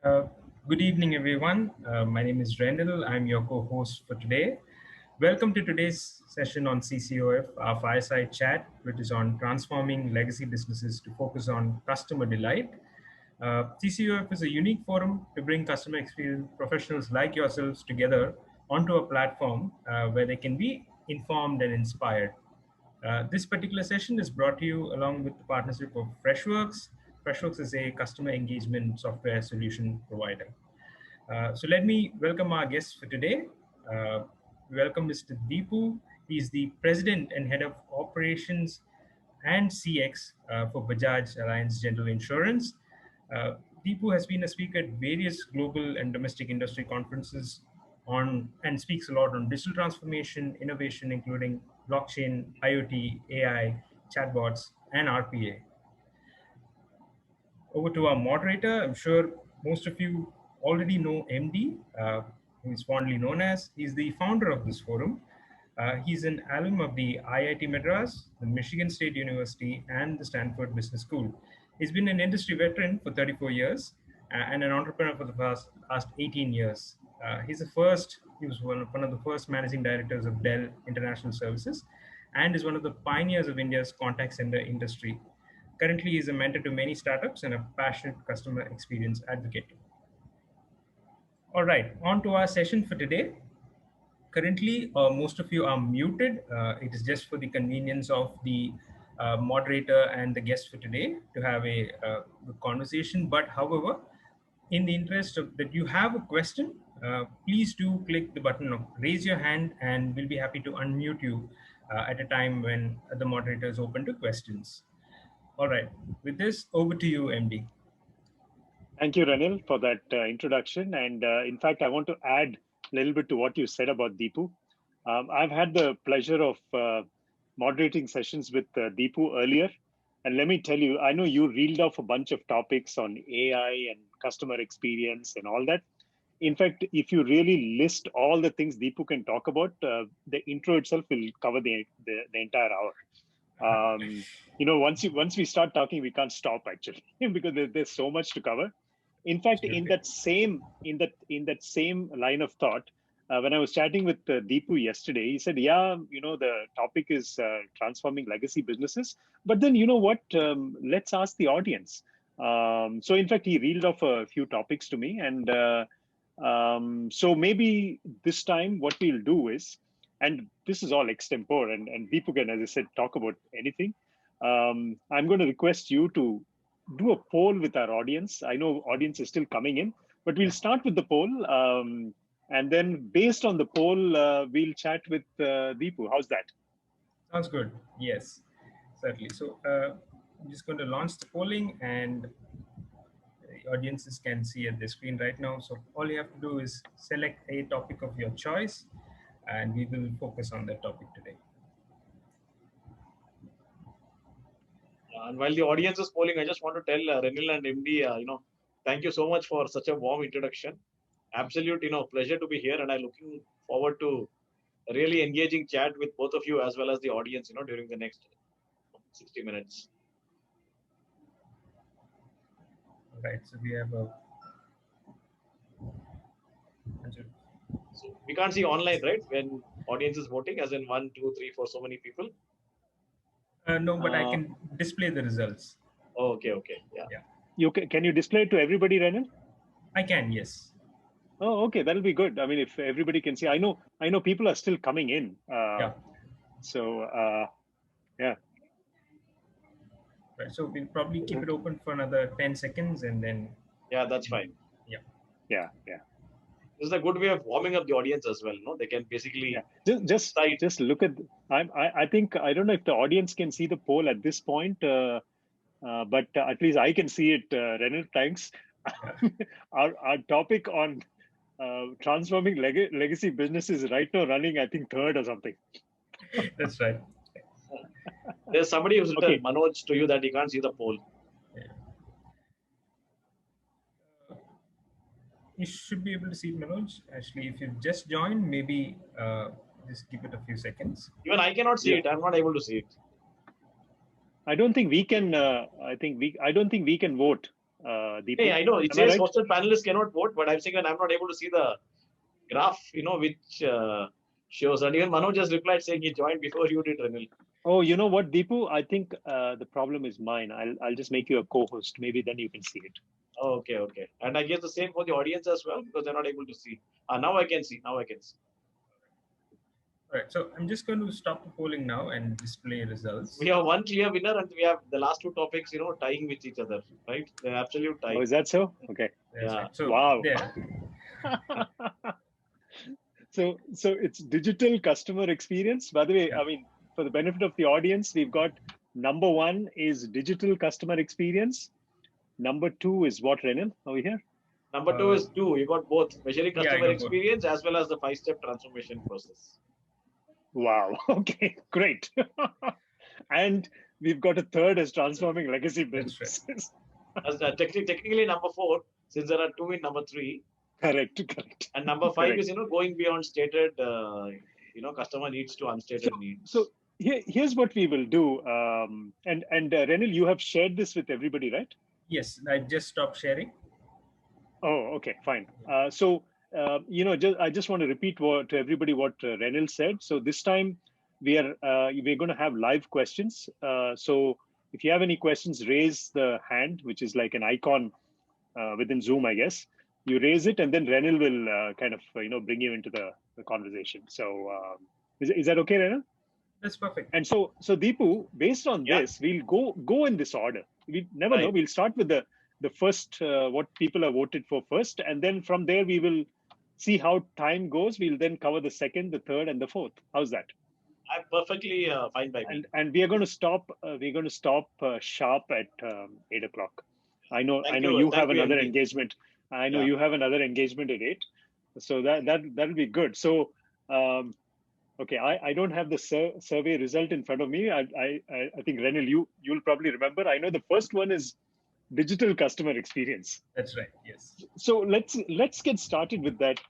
Uh, Good evening, everyone. My name is Rendell. I'm your co-host for today. Welcome to today's session on CCOF, our Fireside Chat, which is on transforming legacy businesses to focus on customer delight. CCOF is a unique forum to bring customer experience professionals like yourselves together onto a platform where they can be informed and inspired. This particular session is brought to you along with the partnership of Freshworks. Freshworks is a customer engagement software solution provider. So let me welcome our guests for today. Uh, Welcome Mr. Dipu. He's the president and head of operations and CX for Bajaj Alliance General Insurance. Uh, Deepu has been a speaker at various global and domestic industry conferences on and speaks a lot on digital transformation, innovation, including blockchain, IoT, AI, chatbots, and RPA. Over to our moderator. I'm sure most of you already know MD, who is fondly known as. He's the founder of this forum. He's an alum of the IIT Madras, the Michigan State University, and the Stanford Business School. He's been an industry veteran for 34 years and an entrepreneur for the last 18 years. He was one of the first managing directors of Dell International Services and is one of the pioneers of India's contact center industry. Currently, he is a mentor to many startups and a passionate customer experience advocate. All right, on to our session for today. Currently, most of you are muted. It is just for the convenience of the moderator and the guest for today to have a good conversation. But however, in the interest of that you have a question, please do click the button of raise your hand and we'll be happy to unmute you at a time when the moderator is open to questions. All right, with this, over to you, MD. Thank you, Ranil, for that introduction. And in fact, I want to add a little bit to what you said about Dipu. I've had the pleasure of moderating sessions with Dipu earlier. And let me tell you, I know you reeled off a bunch of topics on AI and customer experience and all that. In fact, if you really list all the things Dipu can talk about, the intro itself will cover the entire hour. Once we start talking, we can't stop actually because there's so much to cover. In fact, in that same line of thought, when I was chatting with Dipu yesterday, he said, "Yeah, the topic is transforming legacy businesses, but then you know what? Let's ask the audience." So in fact, he reeled off a few topics to me, and so maybe this time what we'll do is, and this is all extempore, and Deepu can, as I said, talk about anything. I'm going to request you to do a poll with our audience. I know audience is still coming in, but we'll start with the poll. And then based on the poll, we'll chat with Deepu. How's that? Sounds good. Yes, certainly. So I'm just going to launch the polling and the audiences can see at the screen right now. So all you have to do is select a topic of your choice and we will focus on that topic today. And while the audience is polling, I just want to tell Renil and MD, thank you so much for such a warm introduction. Absolute, pleasure to be here, and I'm looking forward to a really engaging chat with both of you as well as the audience, during the next 60 minutes. All right, so we have a. So we can't see online, right? When audience is voting, as in 1, 2, 3, 4, so many people. No, but I can display the results. Oh, okay, yeah. Can you display it to everybody, Renan? I can, yes. Oh, okay, that'll be good. I mean, if everybody can see, I know people are still coming in. Yeah. So, yeah. Right. So we'll probably keep it open for another 10 seconds and then. Yeah, that's fine. Yeah. This is a good way of warming up the audience as well. No, they can basically just look at. I think I don't know if the audience can see the poll at this point, but at least I can see it. Renan, thanks. our topic on transforming legacy businesses right now running, I think, third or something. That's right. There's somebody who's written Manoj to you that you can't see the poll. You should be able to see it, Manoj. Actually, if you've just joined, maybe just give it a few seconds. Even I cannot see it. I'm not able to see it. I don't think we can. I don't think we can vote. Deepu. Hey, I know it Am I says right? hosted panelists cannot vote, but I'm saying that I'm not able to see the graph, which shows. And even Manoj just replied saying he joined before you did, Renil. Oh, you know what, Deepu? I think the problem is mine. I'll just make you a co-host. Maybe then you can see it. Oh, okay. And I guess the same for the audience as well, because they're not able to see. Now I can see. All right, so I'm just going to stop the polling now and display results. We have one clear winner, and we have the last two topics, tying with each other, right? They're absolute tie. Oh, is that so? Okay. That's Yeah. right. So, Wow. there. So it's digital customer experience. By the way, Yeah. I mean, for the benefit of the audience, we've got number 1 is digital customer experience. Number 2 is what, Renan, over here? Number 2 is 2. You got both measuring Yeah, I customer got both. experience as well as the 5-step transformation process. Wow. Okay, great. And we've got a third as transforming legacy businesses. That's right. Technically number 4, since there are 2 in number 3. Correct. And number 5 is going beyond stated customer needs to unstated needs. So here's what we will do. And Renil, you have shared this with everybody, right? Yes, I just stopped sharing. Oh, okay, fine. I just want to repeat to everybody what Renil said. So this time we're going to have live questions. So if you have any questions, raise the hand, which is like an icon within Zoom, I guess. You raise it, and then Renil will kind of bring you into the conversation. So is that okay, Renil? That's perfect. And so Deepu, based on this, we'll go in this order. We never know. We'll start with the first what people have voted for first, and then from there we will see how time goes. We'll then cover the second, the third, and the fourth. How's that? I'm perfectly fine by me. And we are going to stop. We're going to stop sharp at 8 o'clock. I know you have another engagement. I know you have another engagement at 8, so that'll be good. So. Okay, I don't have the survey result in front of me. I think Renil, you'll probably remember. I know the first one is digital customer experience. That's right. Yes. So let's get started with that,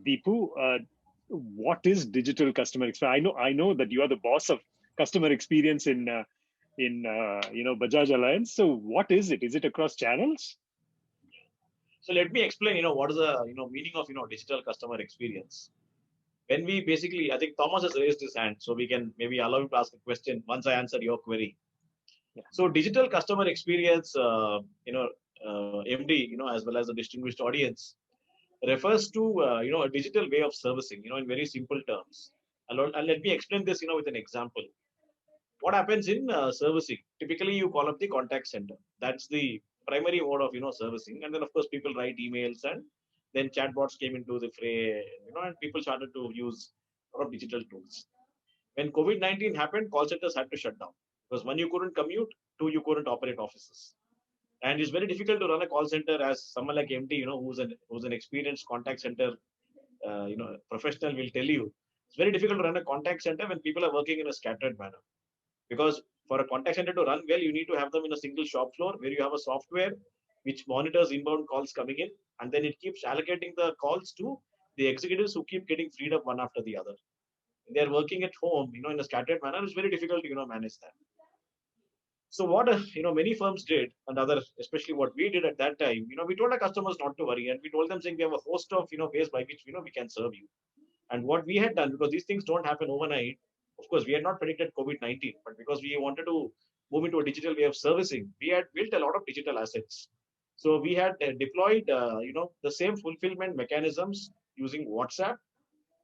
Deepu. What is digital customer experience? I know that you are the boss of customer experience in Bajaj Alliance. So what is it? Is it across channels? So let me explain. What is the meaning of digital customer experience. When we basically, I think Thomas has raised his hand, so we can maybe allow him to ask a question once I answer your query. Yeah. So digital customer experience, MD, as well as the distinguished audience, refers to, a digital way of servicing, in very simple terms. And let me explain this, with an example. What happens in servicing? Typically, you call up the contact center. That's the primary mode of, servicing. And then, of course, people write emails, and then chatbots came into the fray, and people started to use a lot of digital tools. When COVID-19 happened, call centers had to shut down because 1, you couldn't commute, 2, you couldn't operate offices. And it's very difficult to run a call center, as someone like MD, who's an experienced contact center, professional will tell you. It's very difficult to run a contact center when people are working in a scattered manner. Because for a contact center to run well, you need to have them in a single shop floor where you have a software which monitors inbound calls coming in, and then it keeps allocating the calls to the executives who keep getting freed up one after the other. They're working at home, in a scattered manner. It's very difficult to, manage that. So what, many firms did, and especially what we did at that time, we told our customers not to worry, and we told them saying we have a host of, ways by which, we can serve you. And what we had done, because these things don't happen overnight, of course, we had not predicted COVID-19, but because we wanted to move into a digital way of servicing, we had built a lot of digital assets. So we had deployed, the same fulfillment mechanisms using WhatsApp,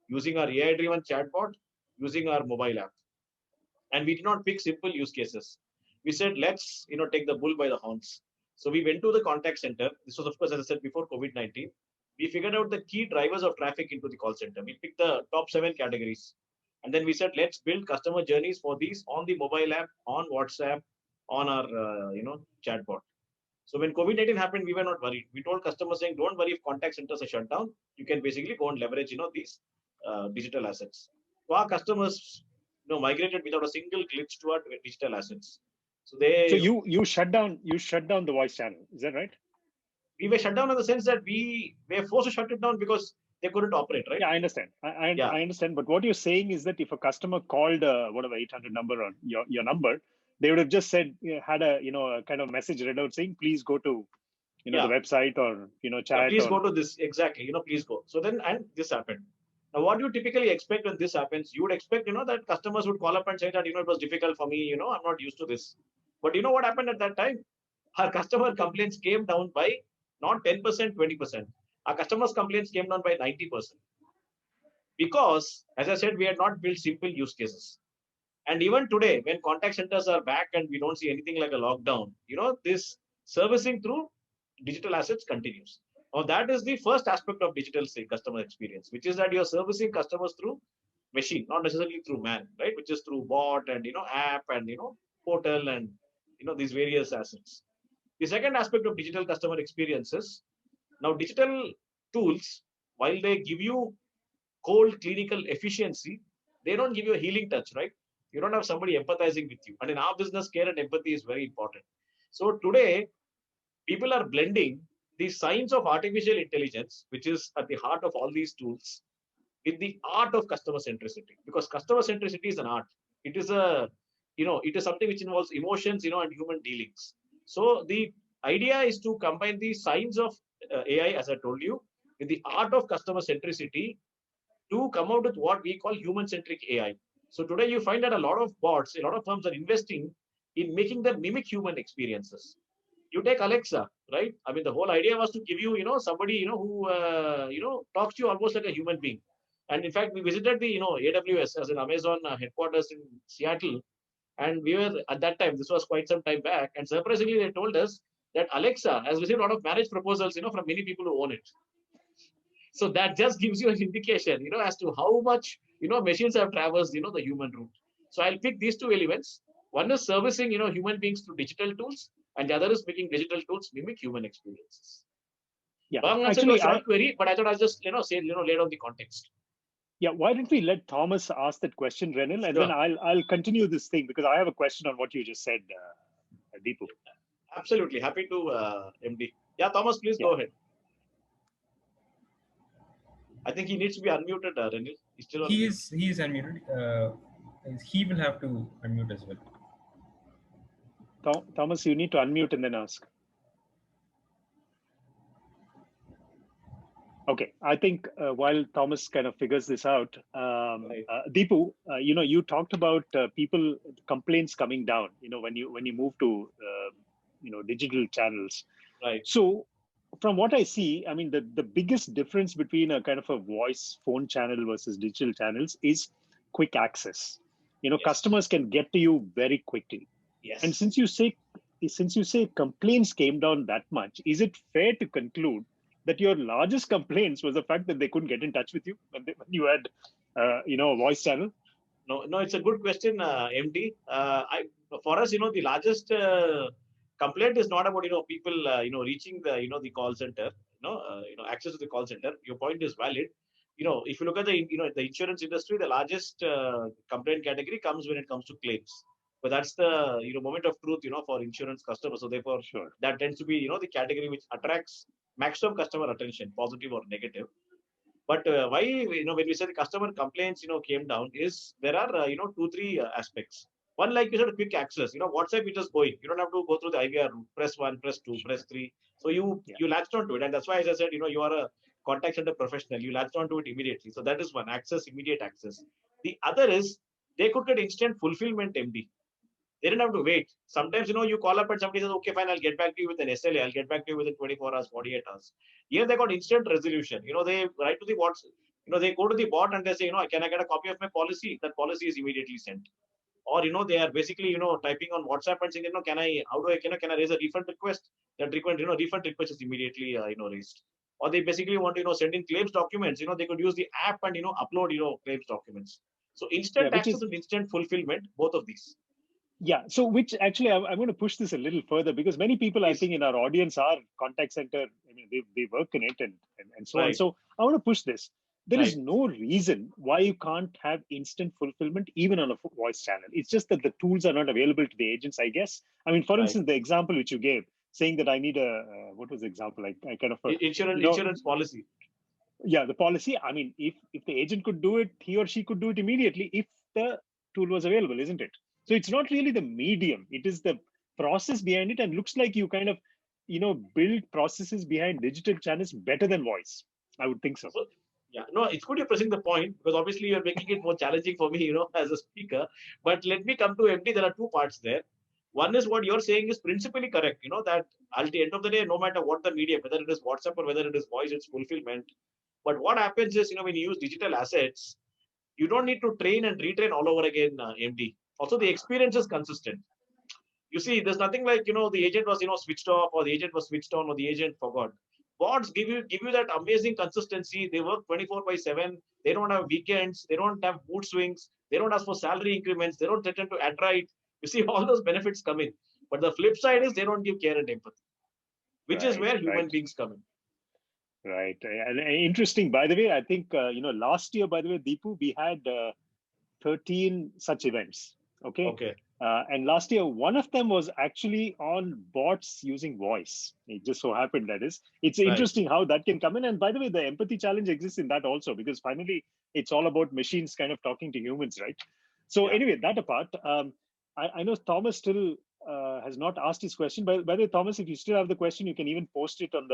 using our AI-driven chatbot, using our mobile app. And we did not pick simple use cases. We said, let's, take the bull by the horns. So we went to the contact center. This was, of course, as I said before COVID-19. We figured out the key drivers of traffic into the call center. We picked the top 7 categories. And then we said, let's build customer journeys for these on the mobile app, on WhatsApp, on our, chatbot. So when COVID-19 happened, we were not worried. We told customers saying, don't worry if contact centers are shut down. You can basically go and leverage, these digital assets. So our customers, migrated without a single glitch to our digital assets. So you shut down the voice channel. Is that right? We were shut down in the sense that we were forced to shut it down because they couldn't operate, right? Yeah, I understand. I understand. But what you're saying is that if a customer called whatever 800 number or your number, they would have just said, had a, a kind of message read out saying, please go to, the website or, chat. Please go to this. Exactly. Please go. So then, and this happened. Now, what you typically expect when this happens, you would expect, that customers would call up and say that, it was difficult for me, I'm not used to this. But you know what happened at that time? Our customer complaints came down by not 10%, 20%. Our customers' complaints came down by 90%. Because, as I said, we had not built simple use cases. And even today, when contact centers are back and we don't see anything like a lockdown, this servicing through digital assets continues. Now, that is the first aspect of digital customer experience, which is that you're servicing customers through machine, not necessarily through man, right? Which is through bot and, app and, portal and, these various assets. The second aspect of digital customer experiences, now digital tools, while they give you cold clinical efficiency, they don't give you a healing touch, right? You don't have somebody empathizing with you. And in our business, care and empathy is very important. So today, people are blending the science of artificial intelligence, which is at the heart of all these tools, with the art of customer centricity. Because customer centricity is an art. It is it is something which involves emotions, and human dealings. So the idea is to combine the science of AI, as I told you, with the art of customer centricity to come out with what we call human-centric AI. So today you find that a lot of bots, a lot of firms are investing in making them mimic human experiences. You take Alexa, right? I mean, the whole idea was to give you, somebody, who, talks to you almost like a human being. And in fact, we visited the, AWS as an Amazon headquarters in Seattle. And we were at that time, this was quite some time back. And surprisingly, they told us that Alexa has received a lot of marriage proposals, from many people who own it. So that just gives you an indication, as to how much, machines have traversed, the human route. So I'll pick these two elements. One is servicing, human beings through digital tools, and the other is making digital tools mimic human experiences. Yeah, long answer to a short query, but I thought I'll just, say, lay down the context. Yeah, why don't we let Thomas ask that question, Renil, and then I'll continue this thing because I have a question on what you just said, Dipu. Absolutely, happy to, MD. Yeah, Thomas, please go ahead. I think he needs to be unmuted, Renil. He's still on mute. He is unmuted. He will have to unmute as well. Thomas, you need to unmute and then ask. Okay, I think while Thomas kind of figures this out, Dipu, you talked about people complaints coming down. When you move to digital channels. Right. So from what I see, I mean, the biggest difference between a kind of a voice phone channel versus digital channels is quick access. Yes. Customers can get to you very quickly. Yes. And since you say complaints came down that much, is it fair to conclude that your largest complaints was the fact that they couldn't get in touch with you when you had, a voice channel? No, it's a good question, MD. For us, the largest complaint is not about people reaching the call center, access to the call center. Your point is valid. If you look at the insurance industry, the largest complaint category comes when it comes to claims. But that's the moment of truth for insurance customers. So therefore, sure, that tends to be the category which attracts maximum customer attention, positive or negative. But why when we say the customer complaints came down is there are 2-3 aspects. One, like you said, quick access. WhatsApp, you just going. You don't have to go through the IVR route. Press 1, press 2, press 3. So you latched onto it, and that's why, as I said, you are a contact center professional. You latched onto it immediately. So that is one, access, immediate access. The other is they could get instant fulfillment, MD. They didn't have to wait. Sometimes, you call up and somebody says, okay, fine, I'll get back to you with an SLA. I'll get back to you within 24 hours, 48 hours. Here they got instant resolution. They write to the WhatsApp. They go to the bot and they say, can I get a copy of my policy? That policy is immediately sent. Or, they are basically, typing on WhatsApp and saying, can I raise a refund request? That refund request is immediately, raised. Or they basically want to, send in claims documents. They could use the app and, upload, claims documents. So instant access and instant fulfillment, both of these. Yeah. So which actually, I'm going to push this a little further because many people, I think, in our audience are contact center. I mean, they work in it and so on. So I want to push this. There is no reason why you can't have instant fulfillment even on a voice channel. It's just that the tools are not available to the agents, I guess. I mean, for instance, the example which you gave, saying that I need what was the example? I kind of insurance policy. Yeah, the policy. I mean, if the agent could do it, he or she could do it immediately if the tool was available, isn't it? So it's not really the medium, it is the process behind it, and looks like you kind of, build processes behind digital channels better than voice. I would think so. So, yeah, no, it's good you're pressing the point, because obviously you're making it more challenging for me, as a speaker. But let me come to MD. There are two parts there. One is what you're saying is principally correct, that at the end of the day, no matter what the medium, whether it is WhatsApp or whether it is voice, it's fulfillment. But what happens is, when you use digital assets, you don't need to train and retrain all over again, MD. Also, the experience is consistent. You see, there's nothing like, the agent was, switched off, or the agent was switched on, or the agent forgot. Bots give you that amazing consistency. They work 24/7. They don't have weekends. They don't have mood swings. They don't ask for salary increments. They don't threaten to attrite. You see, all those benefits come in. But the flip side is they don't give care and empathy, which is where human beings come in. Right. And interesting, by the way, I think, last year, by the way, Dipu, we had 13 such events. Okay. And last year, one of them was actually on bots using voice. It just so happened that is. It's interesting how that can come in. And by the way, the empathy challenge exists in that also, because finally, it's all about machines kind of talking to humans, right? So anyway, that apart, I know Thomas still has not asked his question. By the way, Thomas, if you still have the question, you can even post it on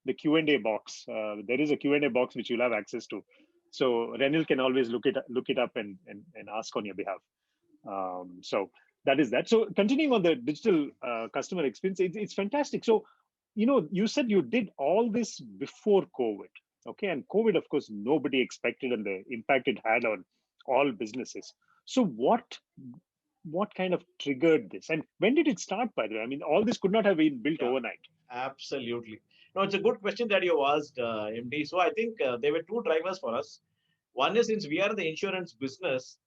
the Q&A box. There is a Q&A box which you'll have access to. So Renil can always look it up and ask on your behalf. So that is that. So continuing on the digital customer experience, it's fantastic. So, you said you did all this before COVID. Okay. And COVID, of course, nobody expected, and the impact it had on all businesses. So what kind of triggered this? And when did it start, by the way? I mean, all this could not have been built overnight. Absolutely. No, it's a good question that you asked, MD. So I think there were two drivers for us. One is, since we are in the insurance business,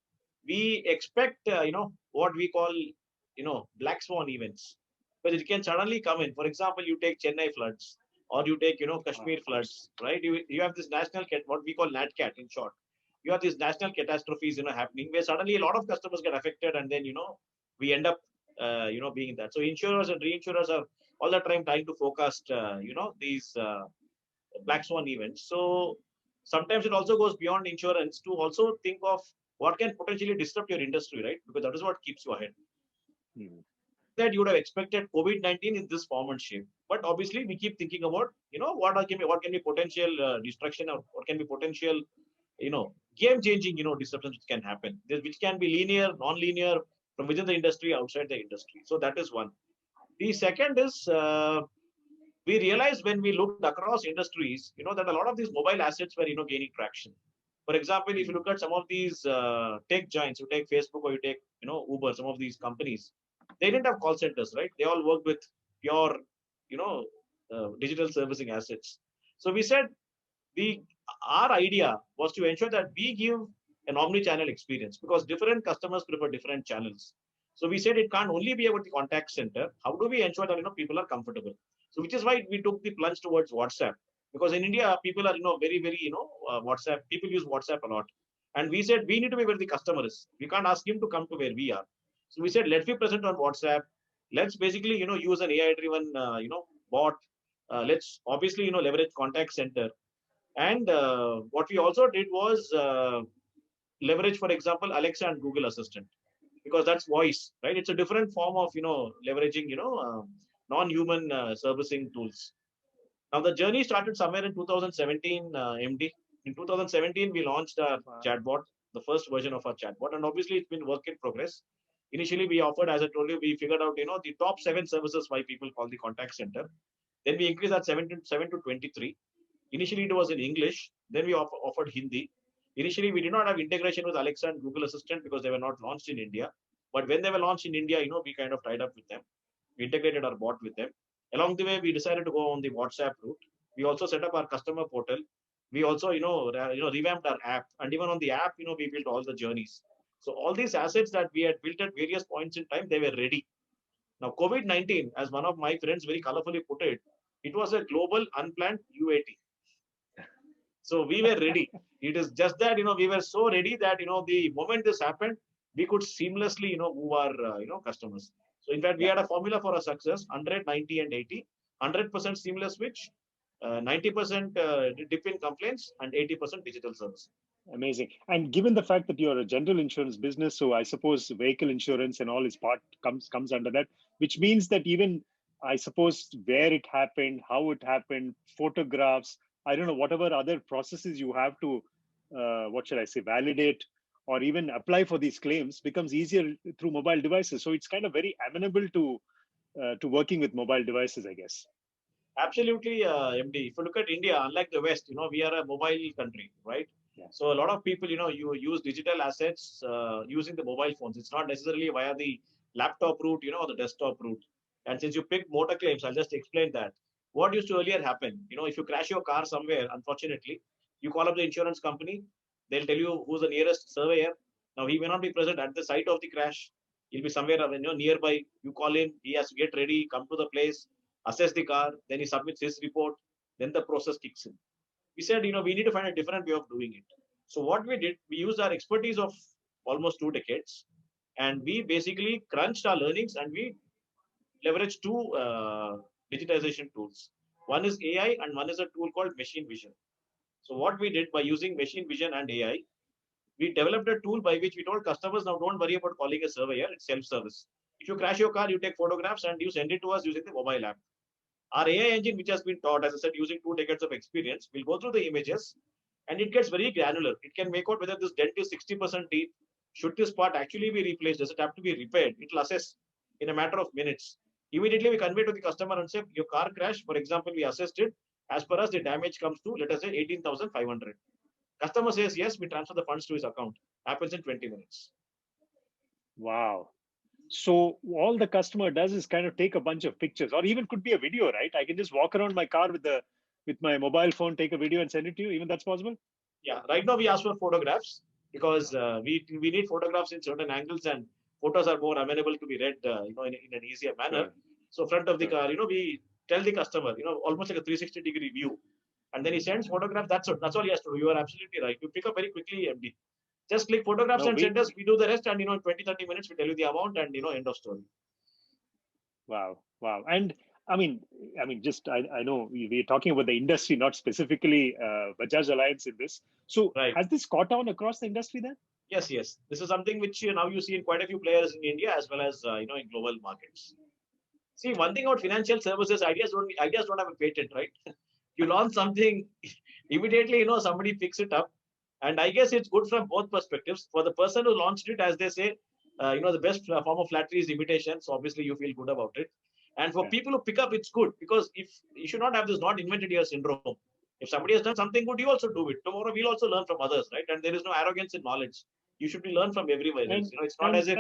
we expect, what we call, black swan events. Because it can suddenly come in. For example, you take Chennai floods, or you take, Kashmir floods, right? You have this national, what we call NatCat in short. You have these national catastrophes, happening, where suddenly a lot of customers get affected, and then, we end up, being that. So insurers and reinsurers are all the time trying to forecast, these black swan events. So sometimes it also goes beyond insurance to also think of what can potentially disrupt your industry, right? Because that is what keeps you ahead. That you would have expected COVID-19 in this form and shape. But obviously, we keep thinking about, what can be potential destruction, or what can be potential, game-changing, disruptions which can happen, which can be linear, non-linear, from within the industry, outside the industry. So that is one. The second is, we realized when we looked across industries, that a lot of these mobile assets were, gaining traction. For example, if you look at some of these tech giants, you take Facebook, or you take, Uber, some of these companies, they didn't have call centers, right? They all worked with pure, digital servicing assets. So we said, our idea was to ensure that we give an omni-channel experience, because different customers prefer different channels. So we said it can't only be about the contact center. How do we ensure that, people are comfortable? So which is why we took the plunge towards WhatsApp, because in India, people are, very, very, WhatsApp. People use WhatsApp a lot. And we said, we need to be where the customer is. We can't ask him to come to where we are. So we said, let's be present on WhatsApp. Let's basically, use an AI-driven, bot. Let's obviously, leverage contact center. And what we also did was leverage, for example, Alexa and Google Assistant, because that's voice, right? It's a different form of, leveraging, non-human servicing tools. Now, the journey started somewhere in 2017, MD. In 2017, we launched our chatbot, the first version of our chatbot. And obviously, it's been work in progress. Initially, we offered, as I told you, we figured out, the top 7 services why people call the contact center. Then we increased that 7 to 23. Initially, it was in English. Then we offered Hindi. Initially, we did not have integration with Alexa and Google Assistant because they were not launched in India. But when they were launched in India, we kind of tied up with them. We integrated our bot with them. Along the way, we decided to go on the WhatsApp route. We also set up our customer portal. We also, revamped our app. And even on the app, we built all the journeys. So all these assets that we had built at various points in time, they were ready. Now, COVID-19, as one of my friends very colorfully put it, it was a global unplanned UAT. So we were ready. It is just that, we were so ready that, the moment this happened, we could seamlessly, move our, customers. So in fact, we had a formula for our success: 100, 90, and 80. 100% seamless switch, 90% dip in complaints, and 80% digital service. Amazing. And given the fact that you're a general insurance business, so I suppose vehicle insurance and all is part comes under that, which means that even I suppose where it happened, how it happened, photographs, I don't know, whatever other processes you have to, what should I say, validate or even apply for these claims becomes easier through mobile devices. So it's kind of very amenable to working with mobile devices, I guess. Absolutely, MD. If you look at India, unlike the West, we are a mobile country, right? Yeah. So a lot of people, you use digital assets using the mobile phones. It's not necessarily via the laptop route, or the desktop route. And since you picked motor claims, I'll just explain that. What used to earlier happen, if you crash your car somewhere, unfortunately, you call up the insurance company. They'll tell you who's the nearest surveyor. Now he may not be present at the site of the crash. He'll be somewhere, nearby. You call him. He has to get ready, come to the place, assess the car, then he submits his report, then the process kicks in. We said, we need to find a different way of doing it. So what we did, we used our expertise of almost 2 decades, and we basically crunched our learnings and we leveraged two digitization tools. One is AI and one is a tool called machine vision. So what we did by using machine vision and AI, we developed a tool by which we told customers, now don't worry about calling a surveyor, it's self-service. If you crash your car, you take photographs and you send it to us using the mobile app. Our AI engine, which has been taught, as I said, using 2 decades of experience, will go through the images and it gets very granular. It can make out whether this dent is 60% deep. Should this part actually be replaced? Does it have to be repaired? It will assess in a matter of minutes. Immediately, we convey to the customer and say, your car crash, for example, we assessed it. As per us, the damage comes to, let us say, 18,500. Customer says, yes, we transfer the funds to his account. Happens in 20 minutes. Wow. So all the customer does is kind of take a bunch of pictures, or even could be a video, right? I can just walk around my car with my mobile phone, take a video and send it to you. Even that's possible? Yeah, right now we ask for photographs because we need photographs in certain angles, and photos are more amenable to be read, in an easier manner. Sure. So front of the Sure. car, we tell the customer, almost like a 360-degree view, and then he sends photographs. That's all he has to do. You are absolutely right. You pick up very quickly, MD. Just click photographs No, and send us. We do the rest, and in 20-30 minutes we tell you the amount, and end of story. Wow. Wow. And just I know we're talking about the industry, not specifically Bajaj Alliance in this. So Right. has this caught on across the industry then? Yes, yes. This is something which now you see in quite a few players in India as well as in global markets. See, one thing about financial services, ideas don't have a patent, right? You launch something, immediately, somebody picks it up. And I guess it's good from both perspectives. For the person who launched it, as they say, the best form of flattery is imitation. So obviously you feel good about it. And for people who pick up, it's good because if you should not have this not invented here syndrome. If somebody has done something good, you also do it. Tomorrow we'll also learn from others, right? And there is no arrogance in knowledge. You should be learn from everywhere else. It's not as if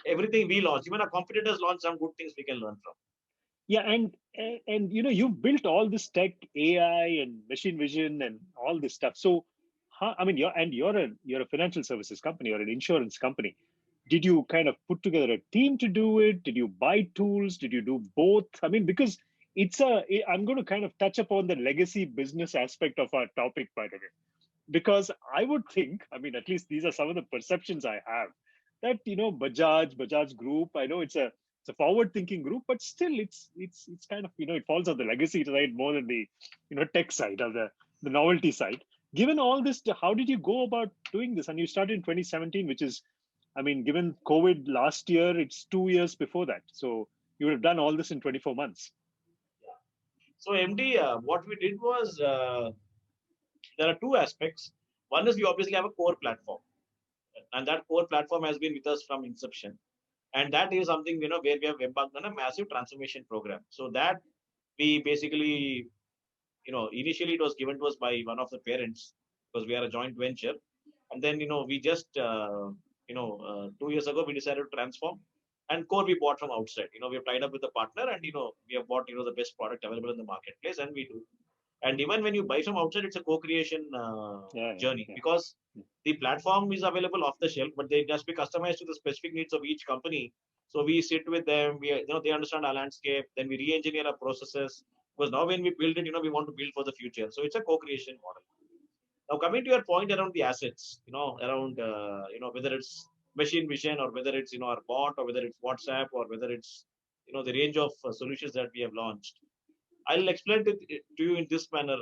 everything we launch, even our competitors launch some good things we can learn from. Yeah, and you've built all this tech, AI and machine vision and all this stuff. So, you're a financial services company or an insurance company. Did you kind of put together a team to do it? Did you buy tools? Did you do both? Because I'm going to kind of touch upon the legacy business aspect of our topic, by the way, because I would think, at least these are some of the perceptions I have, that Bajaj Group. I know it's a forward-thinking group, but still, it's kind of it falls on the legacy side more than the tech side or the novelty side. Given all this, how did you go about doing this? And you started in 2017, which is, given COVID last year, it's 2 years before that. So you would have done all this in 24 months. Yeah. So MD, what we did was there are two aspects. One is we obviously have a core platform, and that core platform has been with us from inception. And that is something where we have embarked on a massive transformation program. So that we basically, initially it was given to us by one of the parents because we are a joint venture, and then we just 2 years ago we decided to transform. And core we bought from outside. We have tied up with a partner, and we have bought the best product available in the marketplace, and we do. And even when you buy from outside, it's a co-creation journey because the platform is available off the shelf, but they just be customized to the specific needs of each company. So we sit with them. They understand our landscape. Then we re-engineer our processes because now when we build it, we want to build for the future. So it's a co-creation model. Now coming to your point around the assets, around whether it's machine vision or whether it's our bot or whether it's WhatsApp or whether it's the range of solutions that we have launched. I'll explain to you in this manner,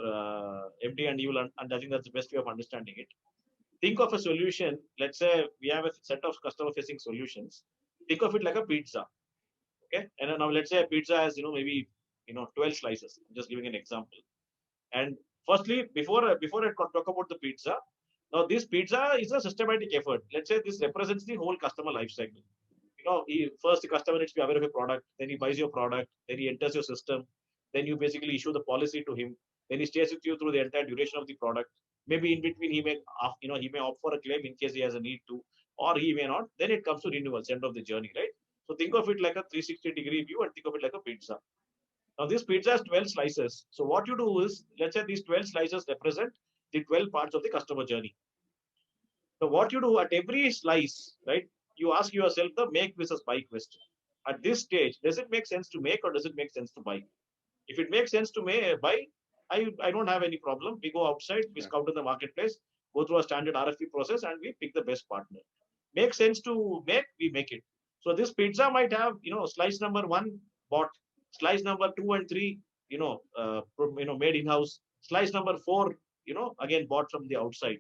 MD, and you will. And I think that's the best way of understanding it. think of a solution. Let's say we have a set of customer-facing solutions. Think of it like a pizza. Okay, and now let's say a pizza has maybe 12 slices. I'm just giving an example. And firstly, before I talk about the pizza, now this pizza is a systematic effort. Let's say this represents the whole customer life cycle. First the customer needs to be aware of your product, then he buys your product, then he enters your system, then you basically issue the policy to him, then he stays with you through the entire duration of the product. Maybe in between he may opt for a claim in case he has a need to, or he may not. Then it comes to renewals, end of the journey, right? So think of it like a 360-degree view and think of it like a pizza. Now this pizza has 12 slices. So what you do is, let's say these 12 slices represent the 12 parts of the customer journey. So what you do at every slice, right? You ask yourself the make versus buy question. At this stage, does it make sense to make or does it make sense to buy? If it makes sense to buy, I don't have any problem. We go outside, we scout in the marketplace, go through a standard RFP process, and we pick the best partner. Makes sense to make, we make it. So this pizza might have, slice number 1 bought, slice number 2 and 3, made in house, slice number 4, again bought from the outside.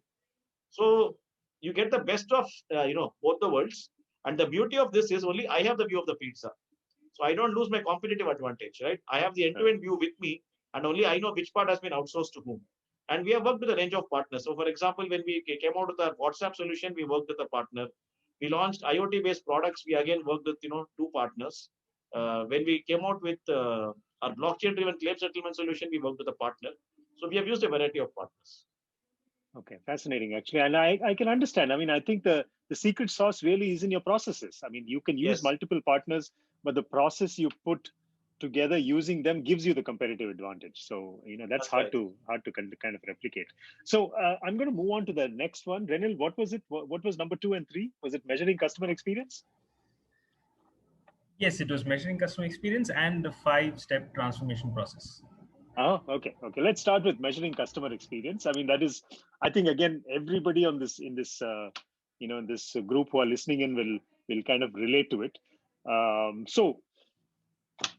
So you get the best of both the worlds. And the beauty of this is only I have the view of the pizza. So I don't lose my competitive advantage, right? I have the end-to-end view with me, and only I know which part has been outsourced to whom. And we have worked with a range of partners. So for example, when we came out with our WhatsApp solution, we worked with a partner. We launched IoT-based products. We again worked with 2 partners. When we came out with our blockchain-driven claim settlement solution, we worked with a partner. So we have used a variety of partners. Okay, fascinating actually, and I can understand. I mean, I think the secret sauce really is in your processes. I mean, you can use multiple partners, but the process you put together using them gives you the competitive advantage. So that's hard to kind of replicate. So I'm going to move on to the next one. Renil, what was it? What was number 2 and 3? Was it measuring customer experience? Yes, it was measuring customer experience and the 5-step transformation process. Oh, okay. Let's start with measuring customer experience. I mean, that is, I think, again, everybody in this group who are listening in will kind of relate to it. So,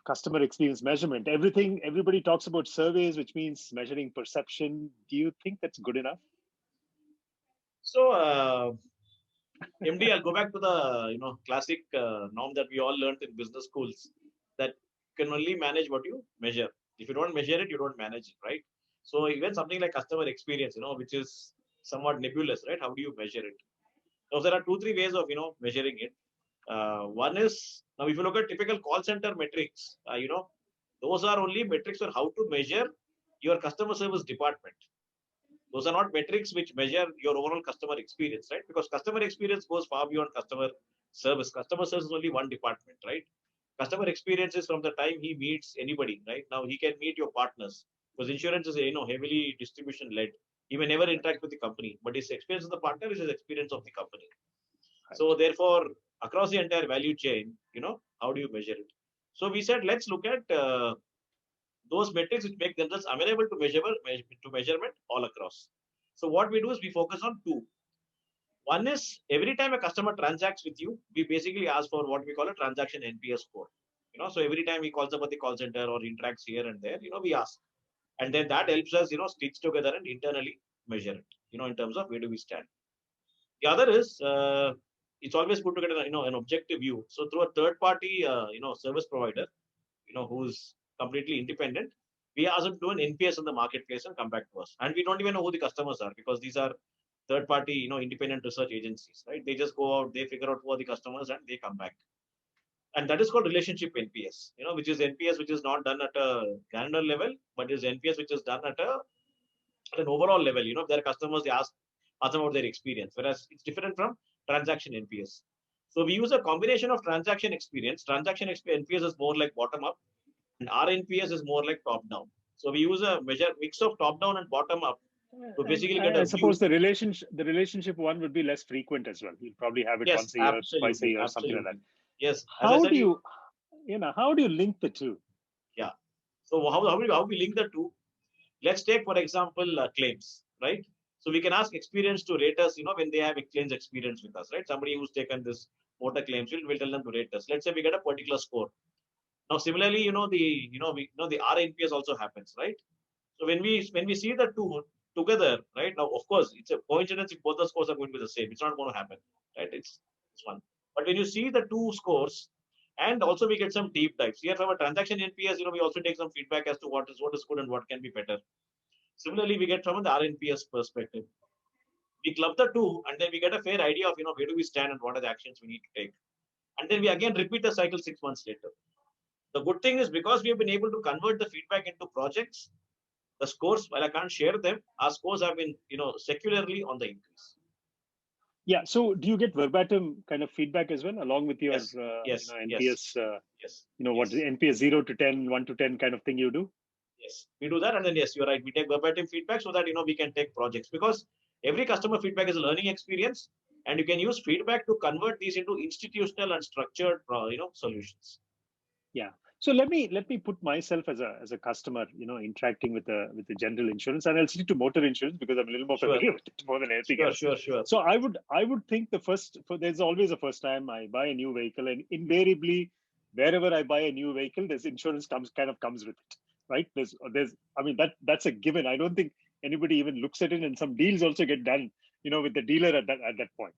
customer experience measurement. Everybody talks about surveys, which means measuring perception. Do you think that's good enough? So, MD, I'll go back to the classic norm that we all learned in business schools, that you can only manage what you measure. If you don't measure it, you don't manage it, right? So even something like customer experience, which is somewhat nebulous, right? How do you measure it? So there are 2-3 ways of measuring it. One is, now if you look at typical call center metrics, those are only metrics on how to measure your customer service department. Those are not metrics which measure your overall customer experience, right? Because customer experience goes far beyond customer service. Customer service is only one department, right? Customer experience is from the time he meets anybody, right? Now he can meet your partners, because insurance is heavily distribution led. He may never interact with the company, but his experience of the partner is his experience of the company. So therefore, across the entire value chain, how do you measure it? So we said, let's look at those metrics which make themselves amenable to measurement all across. So what we do is we focus on 2. One is, every time a customer transacts with you, we basically ask for what we call a transaction NPS score. So every time he calls up at the call center or interacts here and there, we ask. And then that helps us, stitch together and internally measure it, in terms of where do we stand. The other is, it's always good to get an objective view. So through a third party, service provider, who's completely independent, we ask them to do an NPS in the marketplace and come back to us. And we don't even know who the customers are, because these are third party, independent research agencies, right? They just go out, they figure out who are the customers and they come back. And that is called relationship NPS, which is NPS, which is not done at a granular level, but is NPS, which is done at an overall level. If there are customers, they ask about their experience, whereas it's different from transaction NPS. So we use a combination of transaction experience. Transaction NPS is more like bottom up, and our NPS is more like top down. So we use a mix of top down and bottom up. So basically, I suppose the relationship one would be less frequent as well. You'll probably have it once a year, twice a year, something like that. Yes. How do you link the two? Yeah. So how we link the two? Let's take, for example, claims, right? So we can ask experience to rate us, when they have a claims experience with us, right? Somebody who's taken this motor claims, we'll tell them to rate us. Let's say we get a particular score. Now, similarly, the RNPS also happens, right? So when we see the two, together, right? Now, of course, it's a coincidence if both the scores are going to be the same. It's not going to happen, right? It's one. But when you see the two scores, and also we get some deep dives here from a transaction NPS, we also take some feedback as to what is good and what can be better. Similarly, we get from the RNPS perspective. We club the two, and then we get a fair idea of where do we stand and what are the actions we need to take. And then we again repeat the cycle 6 months later. The good thing is because we have been able to convert the feedback into projects, the scores, while I can't share them, our scores have been, secularly on the increase. Yeah. So do you get verbatim kind of feedback as well, along with your yes, NPS? Yes. What the NPS 0 to 10, 1 to 10 kind of thing you do? Yes, we do that, and then yes, you're right. We take verbatim feedback so that we can take projects, because every customer feedback is a learning experience, and you can use feedback to convert these into institutional and structured, solutions. Yeah. So let me put myself as a customer, interacting with the general insurance, and I'll stick to motor insurance because I'm a little more familiar with it more than anything else. Sure. So I would think there's always a first time I buy a new vehicle, and invariably wherever I buy a new vehicle, there's insurance comes with it, right? That's a given. I don't think anybody even looks at it, and some deals also get done, with the dealer at that point.